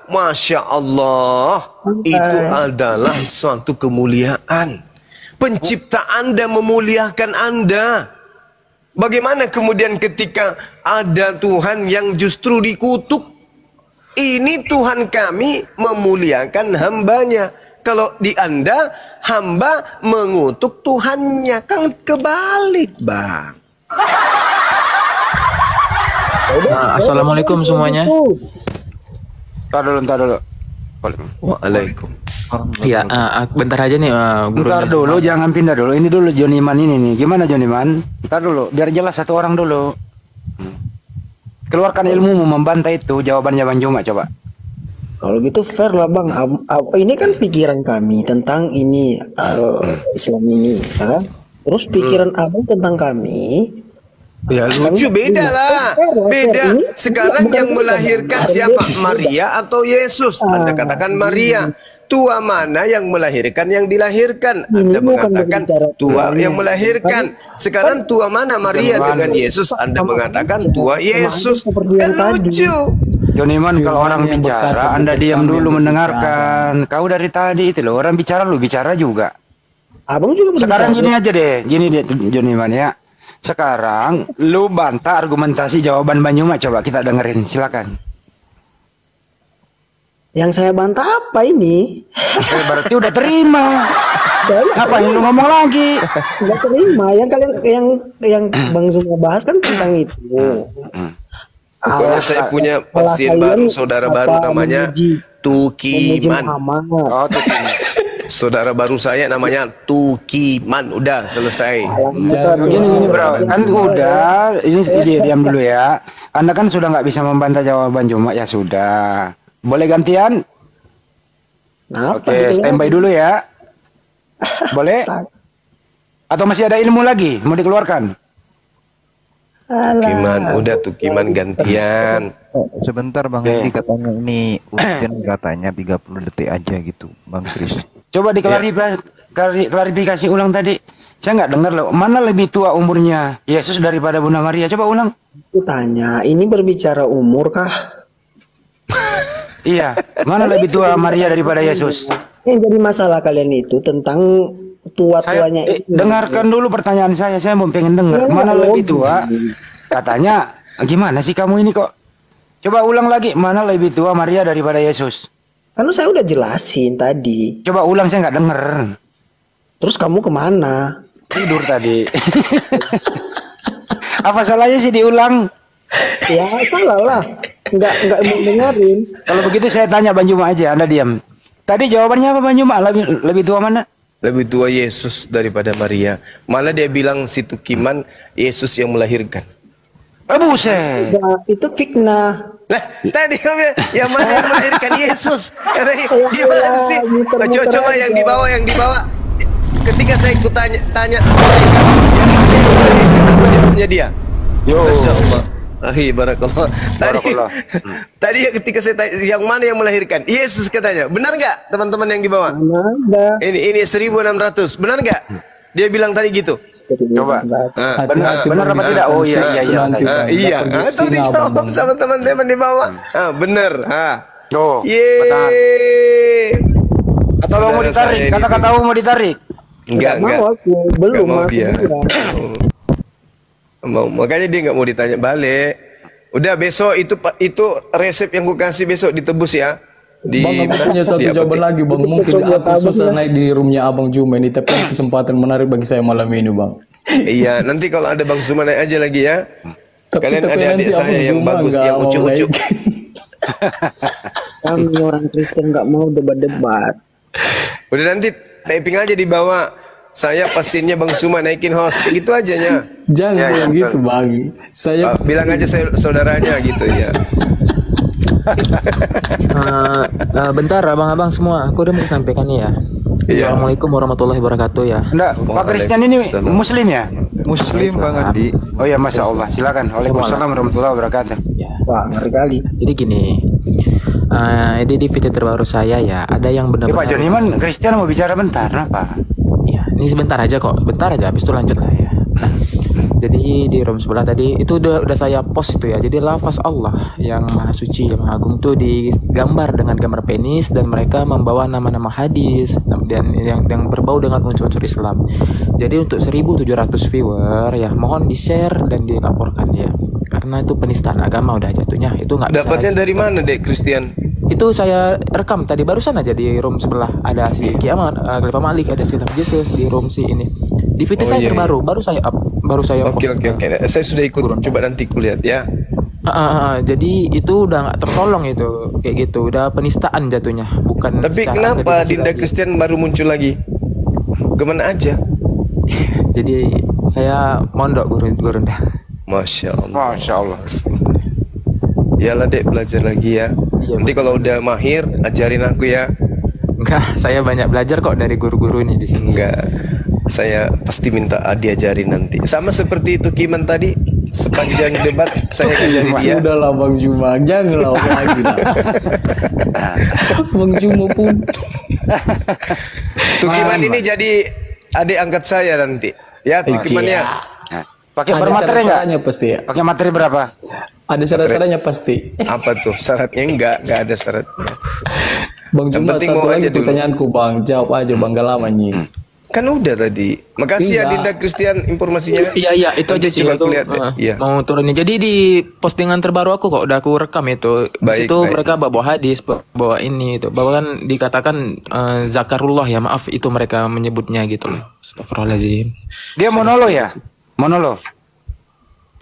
Masya Allah, itu adalah suatu kemuliaan. Pencipta Anda memuliakan Anda. Bagaimana kemudian ketika ada Tuhan yang justru dikutuk? Ini Tuhan kami memuliakan hambanya. Kalau di Anda, hamba mengutuk Tuhannya. Kan kebalik, Bang. Assalamualaikum semuanya. Ntar dulu. Waalaikum. Ya, bentar aja nih guru. Ntar dulu, jangan pindah dulu. Ini dulu Joniman ini nih. Gimana Joniman? Ntar dulu, biar jelas satu orang dulu. Keluarkan ilmumu membantah itu. Jawabannya Bang Juma coba. Kalau gitu fair lah bang. Ini kan pikiran kami tentang ini Islam ini, ya kan? Terus pikiran abang tentang kami. Ya lucu, beda lah. Beda. Sekarang yang melahirkan siapa? Maria atau Yesus? Anda katakan Maria. Tua mana yang melahirkan yang dilahirkan? Anda mengatakan tua yang melahirkan. Sekarang tua mana Maria dengan Yesus? Anda mengatakan tua Yesus. Kan lucu. Joniman, kalau orang bicara Anda diam dulu mendengarkan. Kau dari tadi itu loh, orang bicara lu bicara juga. Abang juga Sekarang berbicara. gini aja deh, gini deh Joniman ya. Sekarang lu bantah argumentasi jawaban Banyuma, coba kita dengerin, silakan. Yang saya bantah apa ini? Saya berarti udah terima. Ngapain lu ngomong lagi? Nggak terima. Yang kalian yang Bang Zuma bahas kan tentang itu. Pokoknya saya punya pasien baru, saudara baru namanya Tukiman. Oh, Tukiman. Saudara baru saya namanya Tukiman. Udah selesai. Gini bro, kan udah, ini diam dulu ya. Anda kan sudah nggak bisa membantah jawaban Juma, ya sudah. Boleh gantian? Oke, standby dulu ya. Boleh? Atau masih ada ilmu lagi mau dikeluarkan? Tukiman, udah Tukiman gantian. Sebentar Bang Edi, katanya ini ujian katanya 30 detik aja gitu Bang Kris. Coba diklarifikasi ulang tadi. Saya nggak dengar loh. Mana lebih tua umurnya Yesus daripada Bunda Maria? Coba ulang. Aku tanya, ini berbicara umur kah? Iya, mana lebih tua Maria daripada Yesus? Yang jadi masalah kalian itu tentang tua-tuanya itu. Dengarkan dulu pertanyaan saya mau pengen dengar. Mana lebih tua? Katanya, gimana sih kamu ini kok? Coba ulang lagi, mana lebih tua Maria daripada Yesus? Kan saya udah jelasin tadi. Coba ulang, saya nggak denger. Terus kamu kemana? Tidur tadi. Apa salahnya sih diulang? Ya salah lah. Nggak mau dengerin. Kalau begitu saya tanya Bang Juma aja, Anda diam. Tadi jawabannya apa Bang Juma? Lebih tua mana? Lebih tua Yesus daripada Maria. Malah dia bilang si Tukiman Yesus yang melahirkan. Buset. Nah, itu fitnah. Nah, tadi kamu yang mana yang melahirkan Yesus? Katanya gimana sih? Coba yang dibawa. Ketika saya ikut tanya apa dia punya dia? Yo. Masya Allah. Barakallah. Tadi ketika saya tanya yang mana yang melahirkan? Yesus katanya. Benar nggak teman-teman yang dibawa? Ada. Ini 1600. Benar nggak? Dia bilang tadi gitu. Coba. Benar apa tidak? Oh iya. Iya. Itu dijawab sama teman-teman di bawah. Benar. Oh. Yeay. Atau lo mau ditarik? Kata-kata mau ditarik? Enggak. Mau aku. Belum mau aku dia. bilang. Makanya dia nggak mau ditanya balik. Udah besok itu resep yang gue kasih besok ditebus ya. Bang, aku punya satu jawaban lagi Bang. Mungkin aku susah naik di roomnya Abang Juma ini, tapi kesempatan menarik bagi saya malam ini Bang. Iya, nanti kalau ada Bang Suma naik aja lagi ya. Kalian adik-adik saya yang bagus, yang ucuk-ucuk. Kami orang Kristen nggak mau debat-debat. Udah nanti typing aja di bawah. Saya pasiennya Bang Suma naikin host, gitu aja ya. Jangan bilang gitu Bang. Saya bilang aja saya saudaranya gitu ya. Bentar abang-abang semua, aku udah mau sampaikan nih ya. Assalamualaikum warahmatullahi wabarakatuh ya. Enggak, Pak Christian ini Muslim ya? Muslim Bang Andi. Oh ya, Masya Allah, silakan. Waalaikumsalam warahmatullahi wabarakatuh. Ya. Wah, ngeri kali. Jadi gini, ini di video terbaru saya ya, ada yang benar-benar. Pak Joniman, Christian mau bicara bentar, kenapa? Ya, ini sebentar aja kok, bentar aja, habis itu lanjut lah ya. Nah, jadi di room sebelah tadi itu udah saya post itu ya. Jadi lafaz Allah yang maha suci, yang maha agung tuh digambar dengan gambar penis dan mereka membawa nama-nama hadis dan yang berbau dengan unsur-unsur Islam. Jadi untuk 1.700 viewer ya, mohon di-share dan dilaporkan ya. Karena itu penistaan agama udah jatuhnya. Itu nggak bisa. Dapatnya dari mana, Dek Christian? Itu saya rekam tadi barusan aja di room sebelah, ada si Kiamat, Khalifa Malik, ada si Jesus di room si ini. Di video saya terbaru, baru saya up, baru saya Oke. Saya sudah ikut. Coba nanti kulihat ya. Jadi itu udah nggak tertolong itu kayak gitu, udah penistaan jatuhnya, bukan. Tapi kenapa Dinda Christian baru muncul lagi? Kemana aja? Jadi saya mondok guru dah. Masya Allah. Masya Allah. Iyalah Dek, belajar lagi ya. Iya, Nanti kalau udah mahir ajarin aku ya. Enggak, saya banyak belajar kok dari guru-guru ini di sini. Enggak. Saya pasti minta diajarin nanti. Sama seperti itu Kiman tadi, sepanjang debat saya ngajarin dia. Udahlah Bang Juma, janganlah lagi lah. Bang Juma pun. Tukiman ini jadi adik angkat saya nanti. Ya, Tukiman ya. Pakai bermateri enggak? Pasti ya. Pakai materi berapa? Ada syarat-syaratnya pasti. Apa tuh syaratnya? Enggak ada syaratnya. Bang Juma, penting satu mau lagi aja dulu. pertanyaanku Bang, jawab aja Bang, gak lama nih. Kan udah tadi. Makasih ya Dinda Christian informasinya. Iya, itu aja sih. Coba Itu, lihat ya. mau turunin. Jadi di postingan terbaru aku kok udah aku rekam itu. Di situ mereka bawa hadis, bawa ini itu. Bahwa kan dikatakan zakarullah ya, maaf itu mereka menyebutnya gitu loh. Astagfirullahaladzim. Dia monolo ya? Monolo.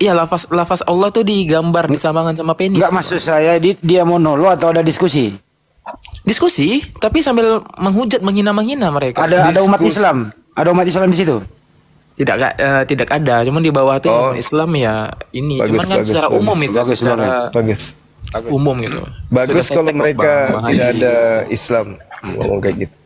Iya, lafaz Allah tuh digambar disamakan sama penis. Enggak, maksud saya dia monolo atau ada diskusi? Diskusi, tapi sambil menghujat, menghina mereka. Ada umat Islam. Ada umat Islam di situ. Tidak ada, cuman di bawah tuh umat Islam ya ini. Cuman kan secara umum itu, secara bagus. umum gitu. Bagus kalau mereka tidak ada Islam ngomong kayak gitu.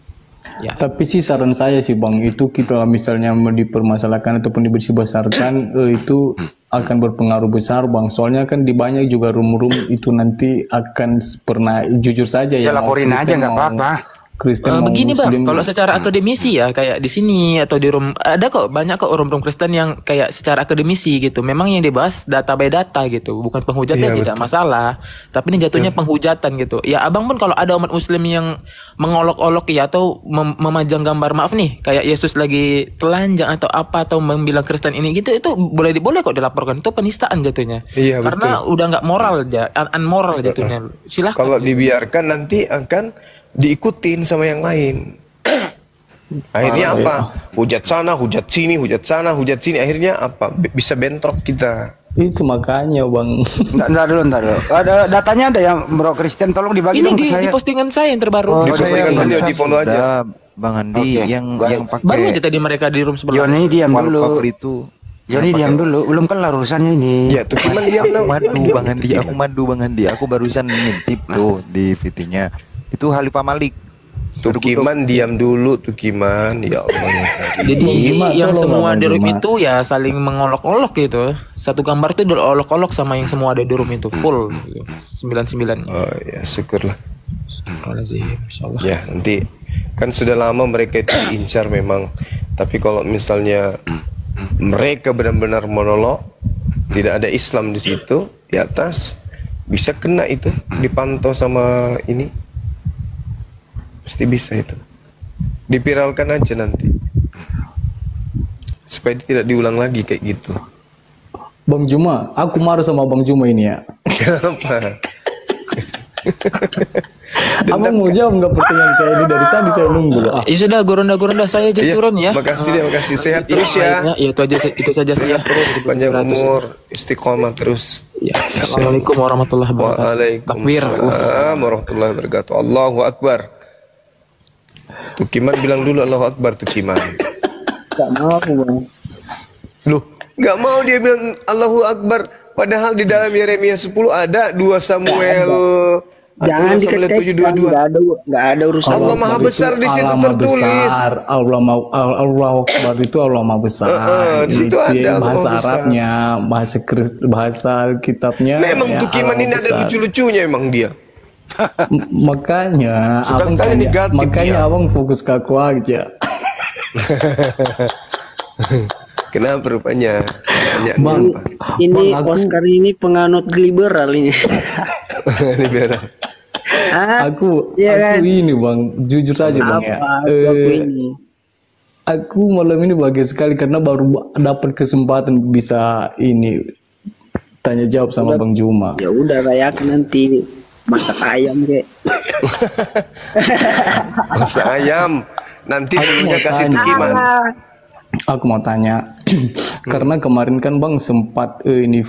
Ya. Tapi sih saran saya sih Bang, itu kita misalnya mau dipermasalahkan ataupun dibesar-besarkan, itu akan berpengaruh besar Bang. Soalnya kan di banyak juga room-room itu nanti akan pernah, jujur saja ya. Laporin aja nggak apa-apa. Kristen begini Muslim. Bang, kalau secara akademisi ya kayak di sini atau di room ada kok banyak kok room Kristen yang kayak secara akademisi gitu. Memang yang dibahas data by data gitu, bukan penghujatan, tidak masalah. Tapi ini jatuhnya penghujatan gitu. Ya abang pun kalau ada umat Muslim yang mengolok-olok ya atau memajang gambar, maaf nih, kayak Yesus lagi telanjang atau apa atau membilang Kristen ini gitu, itu boleh kok dilaporkan. Itu penistaan jatuhnya. Iya, karena udah nggak moral aja, unmoral jatuhnya. Silahkan. Kalau dibiarkan nanti akan diikutin sama yang lain. Akhirnya apa? Hujat sana, hujat sini, hujat sana, hujat sini. Akhirnya apa? Bisa bentrok kita. Itu makanya bang. Ntar dulu. Ada datanya ada yang Bro Christian, tolong dibagi Ini dong ke di saya. postingan saya yang terbaru. Di postingan beliau di follow aja. Sudah, Bang Andi Oke, yang baik. Baru pakai aja tadi mereka di room sebelah. Joni diam dulu. wallpaper itu. Joni diam dulu. Belum kelar urusannya ini. Ya, tuh cuman dia Aku madu Bang Andi, aku barusan ngintip tuh di VT-nya. Itu Khalifah Malik. Tukiman diam dulu, Tukiman. Ya Allah. Jadi Gimana yang tolong semua Bang di room Juma. itu ya saling mengolok-olok gitu. Satu gambar itu olok-olok sama yang semua ada di room itu full gitu. 99. Oh ya, syukurlah. Insyaallah. Ya, nanti kan sudah lama mereka itu diincar memang. Tapi kalau misalnya mereka benar-benar monolog, tidak ada Islam di situ, di atas, bisa kena itu, dipantau sama ini. Pasti bisa itu. Dipiralkan aja nanti. Supaya tidak diulang lagi kayak gitu. Bang Juma, aku marah sama Bang Juma ini ya. Kenapa? Abang mau jawab nggak pertanyaan saya ini dari tadi saya nunggu loh. Ya sudah, goronda-goronda saya aja Iya, turun ya. Makasih deh, makasih. Sehat terus ya. Ya itu aja, itu saja saya. Sehat terus, panjang umur, istiqomah terus. Ya, Assalamualaikum warahmatullahi wabarakatuh. Takbir. Waalaikumsalam warahmatullahi wabarakatuh. Allahu Akbar. Tukiman bilang dulu Allahu Akbar, Tukiman. Gak mau bang. Loh, nggak mau dia bilang Allahu Akbar. Padahal di dalam Yeremia 10 ada 2 Samuel. Jangan 2 Samuel diketekkan, 7:22. nggak ada urusan. Allah Maha besar di situ Allah Maha tertulis. besar. Allah Akbar itu Allah Maha besar. di situ Itu ada yang Allah bahasa Maha besar. Arabnya, bahasa kitabnya. Memang ya, Tukiman Allah ini Maha ada besar. lucu-lucunya emang dia. Makanya Suka abang sekali negatif makanya dia. abang fokus ke aku aja. Kenapa rupanya? Tanya Bang, apa? Ini Bang, aku- Oscar ini penganut liberal ini. Ini biar Ah, Aku Iya kan? ini bang, jujur saja bang ya. apa aku ini? Aku malam ini bahagia sekali karena baru dapat kesempatan bisa ini tanya jawab sama Bang Juma. Ya udah rayakan nanti masak ayam kek. masak ayam. Nanti dulunya mau kasih tanya. Tukiman. Aku mau tanya karena kemarin kan Bang sempat di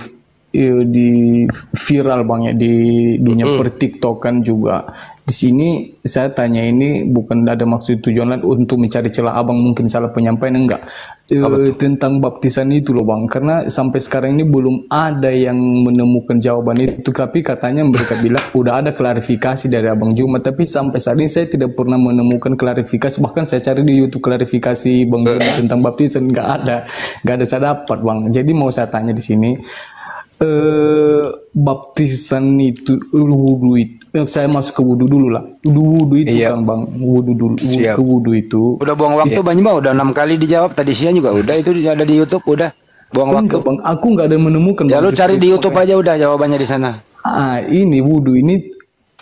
viral Bang ya di dunia pertiktokan juga. Di sini saya tanya ini bukan ada maksud tujuan lain untuk mencari celah abang mungkin salah penyampaian enggak tentang baptisan itu loh Bang, karena sampai sekarang ini belum ada yang menemukan jawaban itu, tapi katanya mereka bilang udah ada klarifikasi dari Abang Juma, tapi sampai saat ini saya tidak pernah menemukan klarifikasi, bahkan saya cari di YouTube klarifikasi Bang Juma tentang baptisan nggak ada saya dapat Bang. Jadi mau saya tanya di sini baptisan itu wudhu itu saya masuk ke wudhu dulu lah, wudhu itu Iya. kan Bang, wudhu dulu Siap. ke wudhu itu. Udah buang waktu banyak mah udah 6 kali dijawab tadi siang juga udah itu ada di YouTube udah buang waktu. Enggak Bang, aku nggak ada menemukan Ya Bang, lu cari justru di YouTube aja udah jawabannya di sana. ini wudhu ini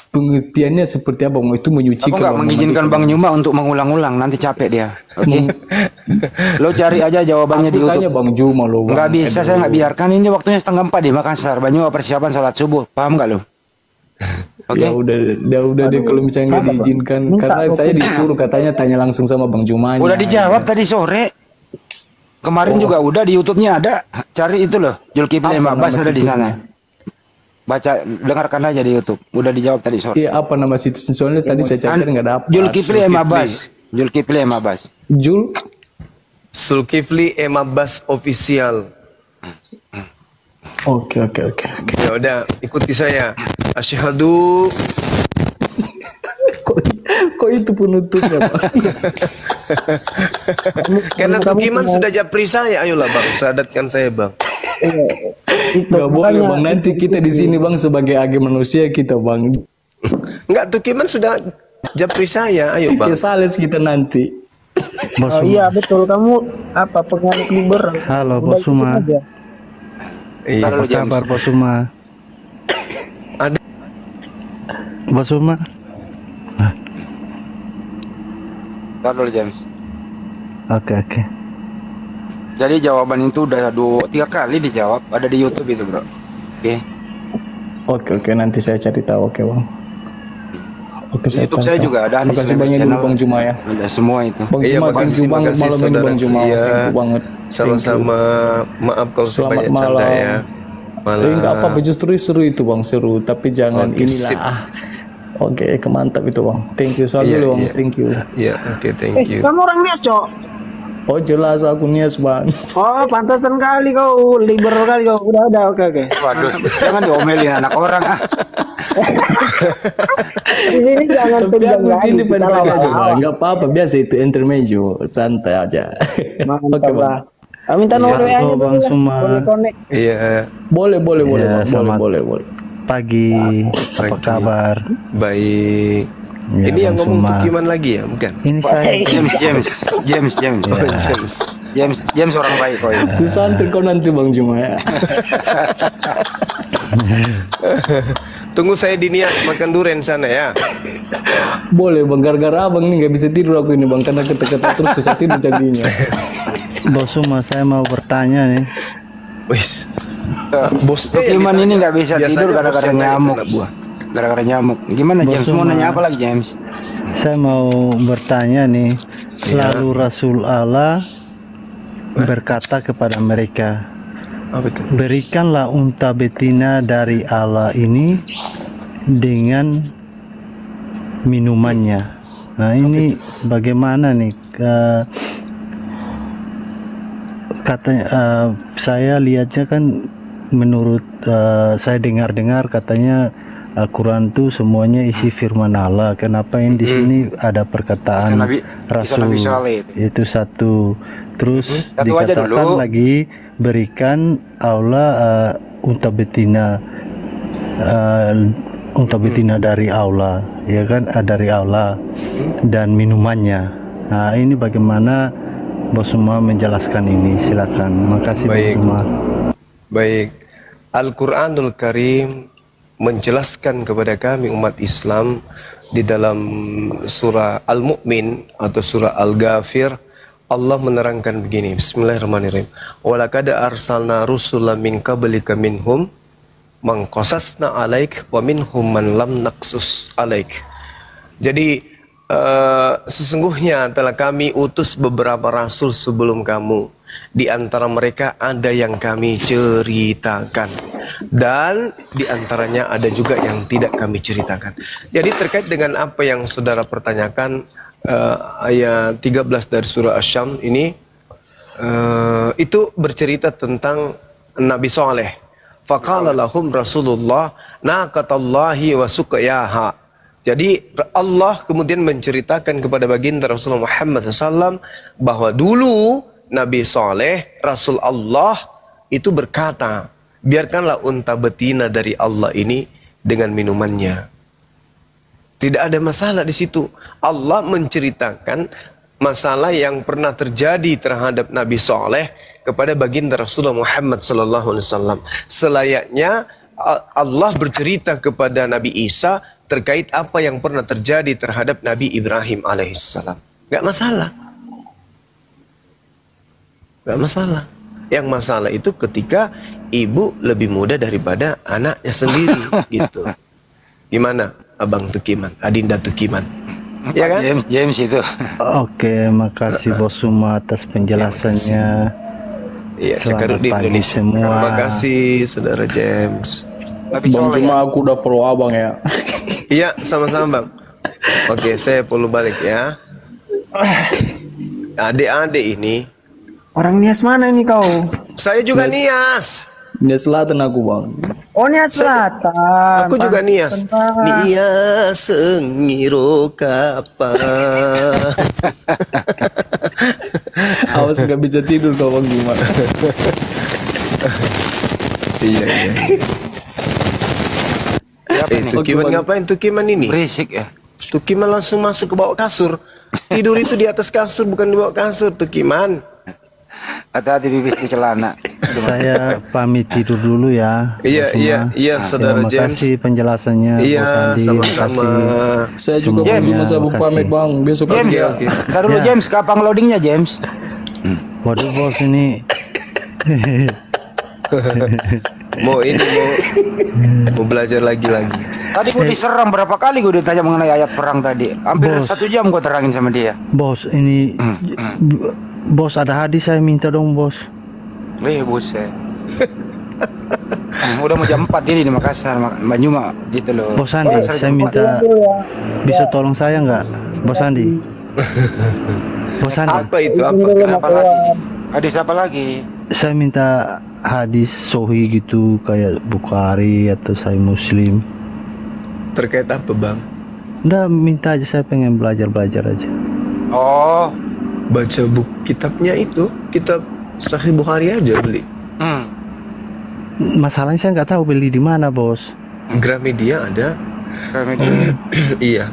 pengertiannya seperti apa Bang? Itu Aku menyucikan nggak Bang, mengizinkan Bang Nyuma untuk mengulang-ulang nanti capek dia. Oke. Lo cari aja jawabannya di Aku tanya YouTube. Bang Juma loh Bang. Nggak bisa, saya nggak biarkan ini waktunya 3:30 di Makassar. Bang Nyuma persiapan sholat subuh, paham nggak lo? Oke. Ya udah deh kalau misalnya nggak diizinkan, karena saya disuruh katanya tanya langsung sama Bang Juma. Udah dijawab tadi sore. Kemarin juga udah di YouTube-nya ada. Cari itu loh, Zulkifli Apa Abbas nama ada di sana. situsnya? Baca, dengarkan aja di YouTube. Udah dijawab tadi sore. Iya, apa nama situsnya? Soalnya tadi saya cari nggak dapat. Zulkifli Abbas. Zulkifli Abbas. Jul Zulkifli Abbas official. Oke. Ya udah, ikuti saya. Asyhadu. Kok itu penutupnya Pak? Karena Tukiman sudah japri saya, ayolah Bang, sadatkan saya Bang. Nggak boleh Bang, nanti kita di sini Bang sebagai age manusia kita Bang. Enggak, Tukiman sudah japri saya, ayo Bang. Ya sales kita nanti. Bos Oh Suma. iya betul, kamu apa penganut liberal? Halo Udah Bos Suma. ikutin aja. Iya. Taruh Apa lu, James. kabar Bos Suma? Ada. Bos Suma. Taruh dulu, James. Oke. Jadi jawaban itu udah 2-3 kali dijawab. Ada di YouTube itu bro. Oke. Oke, nanti saya cari tahu. Oke Bang. Oke, Di YouTube saya tahu. juga ada. Makasih banyak dulu Bang Juma ya. Ada semua itu. Bang Iya, Juma, thank you banget makasih, malam ini saudara. Bang Juma. Iya. Thank you banget. Sama-sama. Maaf kalau Selamat banyak canda malam. ya. Enggak apa-apa, justru seru itu Bang, seru. Tapi jangan Oke, inilah. sip. Oke, kemantap itu Bang. Thank you sekali Iya, Bang. iya. Thank you. Iya, oke, thank you. Kamu orang Nias, Cok? Oh jelas aku Nias Bang. Oh, pantasan kali kau, liberal kali kau. Udah, oke. Waduh, jangan diomelin anak orang ah. Di sini jangan Tapi tegang aku sini kita pada aja Bang. lawan-lawan. Enggak apa-apa, biasa itu intermezzo, santai aja. Mantap Oke Bang. lah. Minta nomor Iya, WA-nya Bang Suma. Konek. Iya, Boleh Iya, Bang. selamat. Boleh. Pagi, apa Pagi. kabar? baik. Ya, Ini yang Bang ngomong Suma. Tukiman lagi ya, bukan? Ini saya James orang baik kok ini. Di santri kau nanti Bang Juma ya. Tunggu saya di Nias makan durian sana ya. Boleh Bang, gara-gara Abang nih nggak bisa tidur aku ini Bang, karena kata-kata terus susah tidur jadinya. Bos Suma, saya mau bertanya nih. Wis. Bos Tukiman ini nggak bisa tidur gara-gara nyamuk. Buah. Gara-gara nyamuk. Gimana Bos James? Mau Suma. nanya apa lagi James? Saya mau bertanya nih. Iya. Lalu Rasul Allah berkata kepada mereka, Apa itu? berikanlah unta betina dari Allah ini dengan minumannya. Nah ini bagaimana nih? Katanya saya lihatnya kan menurut saya dengar-dengar katanya Al-Quran tuh semuanya isi firman Allah. Kenapa yang di sini ada perkataan Nabi- Rasul Nabi Saleh itu satu. Terus Satu aja dikatakan dulu. lagi berikan Allah unta betina dari Allah, ya kan, dari Allah dan minumannya. Nah ini bagaimana Bos Suma menjelaskan ini? Silakan. Makasih Bos Baik. Suma. Baik. Al-Qur'anul Karim menjelaskan kepada kami umat Islam di dalam surah Al-Mu'min atau surah Al-Ghafir, Allah menerangkan begini. Bismillahirrahmanirrahim. Walaqad arsalna rusulan min qablika minhum man qasasna alaik wa minhum man lam naqsus alaik. Jadi sesungguhnya telah kami utus beberapa rasul sebelum kamu. Di antara mereka ada yang kami ceritakan dan di antaranya ada juga yang tidak kami ceritakan. Jadi terkait dengan apa yang saudara pertanyakan, ayat 13 dari surah Asy-Syams ini itu bercerita tentang Nabi Saleh. Faqala lahum Rasulullah naqatallahi wa suqyaha. Jadi Allah kemudian menceritakan kepada baginda Rasulullah Muhammad SAW bahwa dulu Nabi Saleh, Rasul Allah itu berkata, biarkanlah unta betina dari Allah ini dengan minumannya. Tidak ada masalah di situ. Allah menceritakan masalah yang pernah terjadi terhadap Nabi Saleh kepada baginda Rasulullah Muhammad SAW. Selayaknya Allah bercerita kepada Nabi Isa terkait apa yang pernah terjadi terhadap Nabi Ibrahim alaihissalam. Gak masalah. Gak masalah. Yang masalah itu ketika ibu lebih muda daripada anaknya sendiri gitu. Gimana Abang Tukiman, Adinda Tukiman? Ya kan? James itu. Oke, makasih Bos Suma atas penjelasannya. Iya, Selamat Cekarut di pagi Indonesia. semua. Terima kasih Saudara James. Tapi Bang soalnya Juma aku udah follow Abang ya. Iya, sama-sama Bang. Oke, saya follow balik ya. Adik-adik ini, Orang Nias mana ini kau? saya juga Nias. Dia selatan aku Bang. Oh, Nias Selatan. Aku juga Nias. Nias sengiro kapan. Awas nggak bisa tidur kau Bang Juma. Iya. Siapa nih? Tukiman ngapain Tukiman ini? Berisik ya. Tukiman langsung masuk ke bawah kasur. Tidur itu di atas kasur, bukan di bawah kasur, Tukiman. Hati-hati pipis di celana. Saya pamit tidur dulu ya. Iya, Bos Suma. iya, Saudara Terima James. kasih penjelasannya. Iya, Bos Andi. sama-sama. Makasih. Saya juga Bang Semuanya, Juma saya mau makasih. pamit Bang. Besok James, pagi. ntar dulu Ya. James, kapan loadingnya James? Waduh Bos ini. mau belajar lagi. Tadi gue diserang berapa kali, gue ditanya mengenai ayat perang tadi. Hampir 1 jam gue terangin sama dia. Bos, ini bos ada hadis saya minta dong, bos. Buset. Udah mau jam 4 ini di Makassar, Banyuma gitu loh. Bos Andi, saya minta bisa tolong saya nggak, Bos Andi? Bos Andi. Apa itu? Apa lagi? Hadis apa lagi? Saya minta hadis sohi gitu kayak Bukhari atau Sahih Muslim. Terkait apa, Bang? Udah minta aja, saya pengen belajar aja. Oh, Baca buku kitabnya itu, kitab Sahih Bukhari aja beli. Masalahnya saya nggak tahu beli di mana, bos. Gramedia ada. Iya.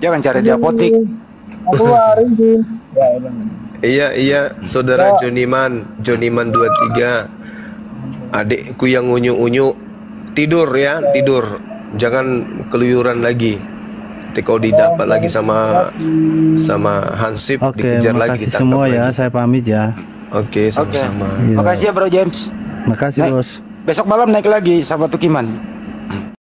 Jangan cari di apotik. Iya, saudara Joniman 23. Adikku yang unyu-unyu tidur. Jangan keluyuran lagi. Nanti kau didapat lagi sama Hansip, Oke, dikejar lagi, makasih ditangkap semua lagi. ya, saya pamit ya. Oke, sama-sama. Iya. Makasih ya Bro James. Makasih, Naik. bos. Besok malam naik lagi sama Tukiman.